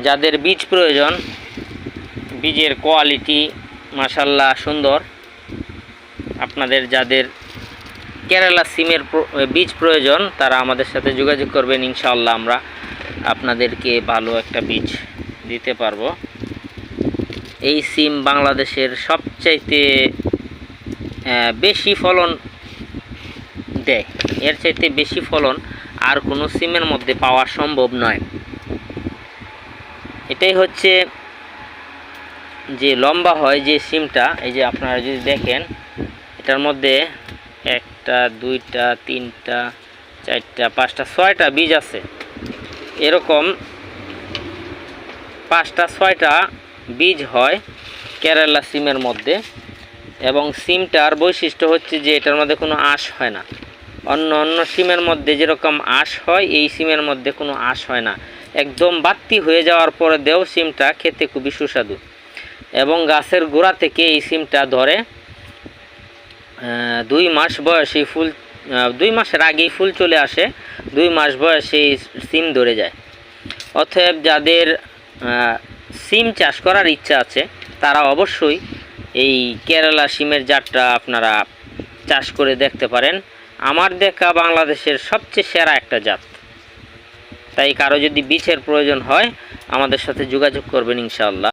যাদের বীজ প্রয়োজন, বীজের কোয়ালিটি মাশাআল্লাহ সুন্দর, আপনাদের যাদের কেরালা সিমের বীজ প্রয়োজন তারা আমাদের সাথে যোগাযোগ করবেন। ইনশাআল্লাহ আমরা আপনাদেরকে ভালো একটা বীজ দিতে পারবো। এই সিম বাংলাদেশের সবচাইতে বেশি ফলন দেয়, এর চাইতে বেশি ফলন আর কোনো সিমের মধ্যে পাওয়া সম্ভব নয়। এটাই হচ্ছে যে লম্বা হয় যে সিমটা, এই যে আপনারা যদি দেখেন এটার মধ্যে 1টা 2টা 3টা 4টা 5টা 6টা বীজ আছে। এরকম 5টা 6টা বীজ হয় কেরালা সিমের মধ্যে। এবং সিমটার বৈশিষ্ট্য হচ্ছে যে এটার মধ্যে কোনো আঁশ হয় না। অন্য সিমের মধ্যে যেরকম আঁশ হয়, এই সিমের মধ্যে কোনো আঁশ হয় না। একদম বাতি হয়ে যাওয়ার পরে দেও সিমটা খেতে খুবই সুস্বাদু। এবং গাছের গোড়া থেকে এই সিমটা ধরে 2 মাস বয়সে ফুল, 2 মাসের আগেই ফুল চলে আসে, 2 মাস বয়সে সিম ধরে যায়। অতএব যাদের সিম চাষ করার ইচ্ছা আছে তারা অবশ্যই এই কেরালা সিমের জাতটা আপনারা চাষ করে দেখতে পারেন। আমার দেখা বাংলাদেশের সবচেয়ে সেরা একটা জাত। তাই কারো যদি বীজের প্রয়োজন হয় আমাদের সাথে যোগাযোগ করবেন ইনশাআল্লাহ।